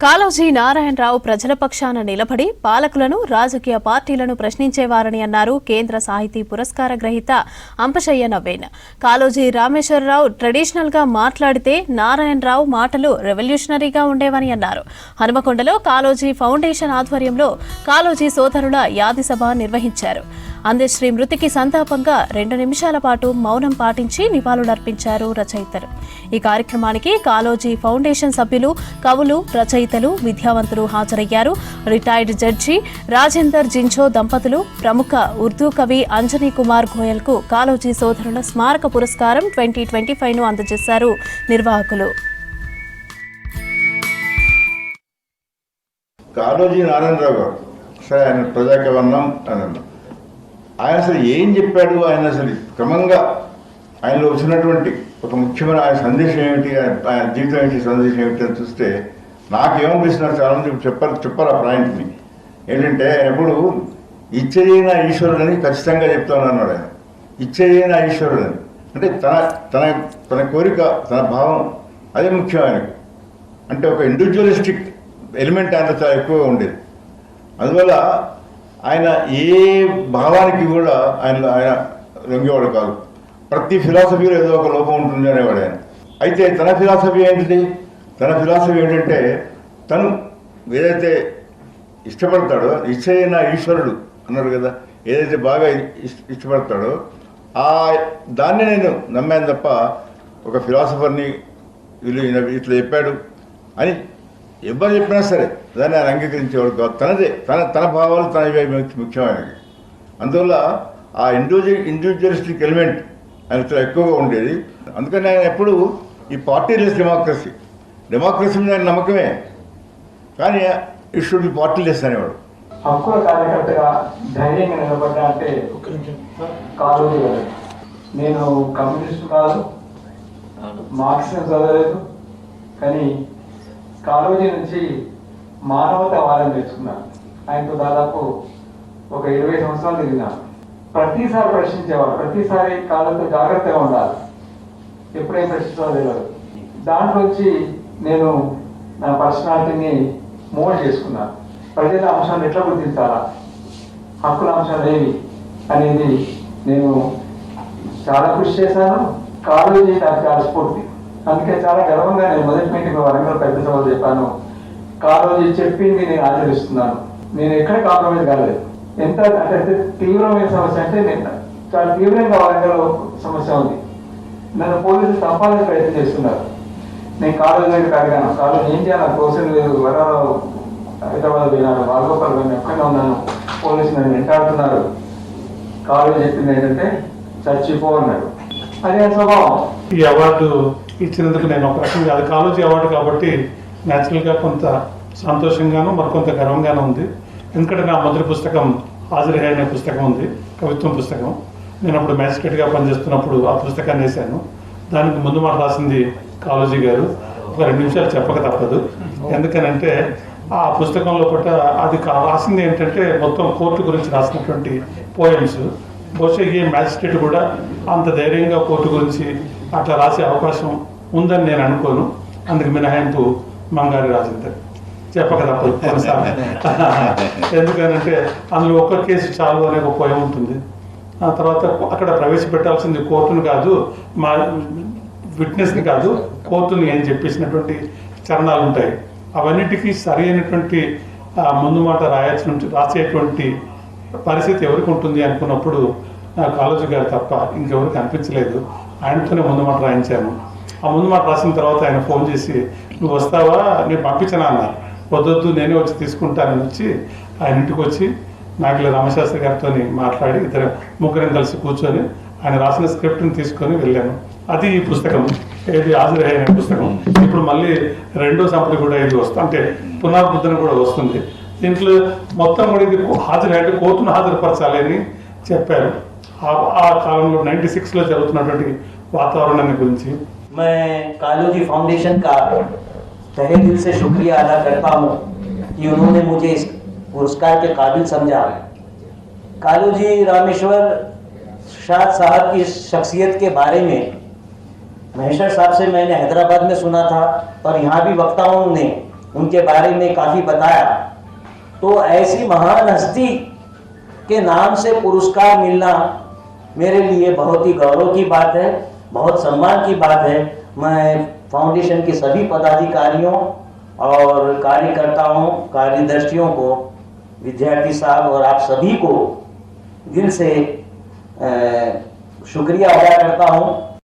కాళోజీ నారాయణరావు ప్రజల పక్షాన నిలబడి పాలకులను రాజకీయ పార్టీలను ప్రశ్నించేవారని అన్నారు కేంద్ర సాహితీ పురస్కార గ్రహీత అంపశయ్య నవ్వేన్. కాళోజీ రామేశ్వరరావు ట్రెడిషనల్ గా మాట్లాడితే నారాయణరావు మాటలు రెవల్యూషనరీగా ఉండేవని అన్నారు. హనుమకొండలో కాళోజీ ఫౌండేషన్ ఆధ్వర్యంలో కాళోజీ సోదరుల యాది సభ నిర్వహించారు. అందశ్రీ మృతికి సంతాపంగా 2 నిమిషాల పాటు మౌనం పాటించి నివాళులర్పించారు రచయితలు. ఈ కార్యక్రమానికి కాళోజీ ఫౌండేషన్ సభ్యులు, కవులు, రచయితలు, విద్యావంతులు హాజరయ్యారు. రిటైర్డ్ జడ్జి రాజేందర్ జించో దంపతులు, ప్రముఖ ఉర్దూ కవి అంజనీ కుమార్ గోయల్ కు కాళోజీ సోదరుల స్మారక పురస్కారం 2025 ను అందజేశారు నిర్వాహకులు. కాళోజీ నారాయణరావు గారు సరే, ఆయన ప్రజాకవర్ణం అని ఆయన అసలు ఏం చెప్పాడు, ఆయన అసలు క్రమంగా ఆయనలో వచ్చినటువంటి ఒక ముఖ్యమైన ఆయన సందేశం ఏమిటి, ఆయన జీవితం ఏంటి, సందేశం ఏమిటి అని చూస్తే నాకేమనిపిస్తున్నారు, చాలామంది చెప్పారు ఆ పాయింట్ని ఏంటంటే, ఆయన ఎప్పుడు ఇచ్చేయన ఈశ్వరుడని ఖచ్చితంగా చెప్తాను అన్నాడు. ఆయన ఇచ్చేయన ఈశ్వరుడని అంటే తన కోరిక, తన భావం అదే ముఖ్యం ఆయనకు. అంటే ఒక ఇండివిజువలిస్టిక్ ఎలిమెంట్ ఆయన చాలా ఎక్కువగా ఉండేది. అందువల్ల ఆయన ఏ భావానికి కూడా ఆయన లొంగేవాడు కాదు. ప్రతి ఫిలాసఫీలో ఏదో ఒక లోపం ఉంటుంది అనేవాడు ఆయన. అయితే తన ఫిలాసఫీ ఏంటిది, తన ఫిలాసఫీ ఏంటంటే తను ఏదైతే ఇష్టపడతాడో, ఇచ్చైన ఈశ్వరుడు అన్నాడు కదా, ఏదైతే బాగా ఇష్టపడతాడో దాన్ని నేను నమ్మాను తప్ప ఒక ఫిలాసఫర్ని వీళ్ళు ఇట్లా చెప్పాడు అని ఎవరు చెప్పినా సరే దాన్ని ఆయన అంగీకరించేవాడు కాదు. తన భావాలు తనవే ముఖ్యమైనవి. అందువల్ల ఆ ఇండివిజువలిస్టిక్ ఎలిమెంట్ ఆయన ఎక్కువగా ఉండేది. అందుకని ఆయన ఎప్పుడు ఈ పార్టీలెస్ డెమోక్రసీ మీద ఆయన నమ్మకమే, కానీ ఇట్ షుడ్ బి పార్టీలెస్ అనేవాడు. హక్కుల కార్యకర్తగా ధైర్యంగా నిలబడ్డా అంటే కాళోజీ గారు. నేను కమ్యూనిస్ట్ కాదు, మార్క్సిజం చదవలేదు, కానీ కాళోజీ నుంచి మానవతావాదం నేర్చుకున్నాను. ఆయనతో దాదాపు ఒక 20 సంవత్సరాలు తిరిగినాను. ప్రతిసారి ప్రశ్నించేవాడు, ప్రతిసారి కాళ్ళతో జాగ్రత్తగా ఉండాలి, ఎప్పుడేం ప్రశ్నించాలో తెలియదు. దాంట్లోంచి నేను నా పర్సనాలిటీని మోల్డ్ చేసుకున్నాను. ప్రజల అంశాలను ఎట్లా గుర్తించాలా, హక్కుల అంశాలు ఏవి అనేది నేను చాలా కృషి చేశాను. కాళోజీ నాకు చాలా స్ఫూర్తి. అందుకే చాలా గర్వంగా నేను మొదటి మీటింగ్ వరంగల్ పెద్ద సభలు చెప్పాను, కాళోజీ చెప్పింది నేను ఆచరిస్తున్నాను, నేను ఎక్కడ కాంప్రమైజ్ కాలేదు. ఎంత అంటే తీవ్రమైన సమస్య అంటే నేను చాలా తీవ్రంగా వరంగల్ సమస్య ఉంది, నన్ను పోలీసులు చంపాలని ప్రయత్నం చేస్తున్నారు. నేను కాళోజీ దగ్గరికి అడిగాను, కాళోజీ ఏం చేయాలి, కోసలు లేదు, వరాలు హైదరాబాద్ పోయినాను, వాల్గోపాల్ పోయినా, ఎక్కడైనా ఉన్నాను, పోలీసులు నన్ను వెంటాడుతున్నారు. కాళోజీ చెప్పింది ఏంటంటే చచ్చిపో అన్నాడు. అదే స్వభావం. ఈ అవార్డు ఇచ్చినందుకు నేను ఒక రకంగా, అది కాళోజీ అవార్డు కాబట్టి న్యాచురల్గా కొంత సంతోషంగాను మరికొంత గర్వంగానూ ఉంది. ఎందుకంటే నా మొదటి పుస్తకం హాజరీ అనే పుస్తకం ఉంది, కవిత్వం పుస్తకం. నేను అప్పుడు మ్యాజిస్ట్రేట్గా పనిచేస్తున్నప్పుడు ఆ పుస్తకాన్ని వేశాను. దానికి ముందు మాట రాసింది కాళోజీ గారు. ఒక 2 నిమిషాలు చెప్పక తప్పదు. ఎందుకనంటే ఆ పుస్తకంలో పూట అది రాసింది ఏంటంటే మొత్తం కోర్టు గురించి రాసినటువంటి పోయమ్స్. బహుశా ఏ మ్యాజిస్ట్రేట్ కూడా అంత ధైర్యంగా కోర్టు గురించి అట్లా రాసే అవకాశం ఉందని నేను అనుకోను. అందుకు మినహాయింపు మంగారి రాసింది, చెప్పక తప్పదు కొన్నిసార్లు. ఎందుకనంటే అందులో ఒక్క కేసు చాలు అనే ఒక పోయం ఉంటుంది. ఆ తర్వాత అక్కడ ప్రవేశపెట్టాల్సింది కోర్టును కాదు, మా విట్నెస్ని కాదు, కోర్టుని అని చెప్పేసినటువంటి చరణాలు ఉంటాయి. అవన్నిటికీ సరి అయినటువంటి ముందు మాట రాసేటువంటి పరిస్థితి ఎవరికి ఉంటుంది అనుకున్నప్పుడు కాళోజీ గారు తప్ప ఇంకెవరికి అనిపించలేదు. ఆయనతోనే ముందు మాట రాయించాను. ఆ ముందు మాట రాసిన తర్వాత ఆయన ఫోన్ చేసి, నువ్వు వస్తావా, నేను పంపించనా అన్నారు. వద్దొద్దు, నేనే వచ్చి తీసుకుంటానని వచ్చి ఆయన ఇంటికి వచ్చి నాగిల రామశాస్త్రి గారితో మాట్లాడి ముగ్గురం కలిసి కూర్చొని ఆయన రాసిన స్క్రిప్ట్ని తీసుకొని వెళ్ళాను. అది ఈ పుస్తకం, ఏది హాజరీ అయిన పుస్తకం. ఇప్పుడు మళ్ళీ 2వ సంపుటి కూడా ఇది వస్తుంది, అంటే పునర్ముద్రణ కూడా వస్తుంది. దీంట్లో మొత్తం కూడా ఇది హాజరు అంటే కోర్టును హాజరుపరచాలి అని చెప్పారు. ఆ కాలంలో 96లో జరుగుతున్నటువంటి వాతావరణాన్ని గురించి. मैं कालोजी फाउंडेशन का तहे दिल से शुक्रिया अदा करता हूँ कि उन्होंने मुझे इस पुरस्कार के काबिल समझा। कालोजी रामेश्वर शाह साहब की शख्सियत के बारे में महेश्वर साहब से मैंने हैदराबाद में सुना था और यहाँ भी वक्ताओं ने उनके बारे में काफ़ी बताया। तो ऐसी महान हस्ती के नाम से पुरस्कार मिलना मेरे लिए बहुत ही गौरव की बात है, बहुत सम्मान की बात है। मैं फाउंडेशन के सभी पदाधिकारियों और कार्यकर्ताओं, कार्यदर्शियों को, विद्यार्थी साहब और आप सभी को दिल से शुक्रिया अदा करता हूँ।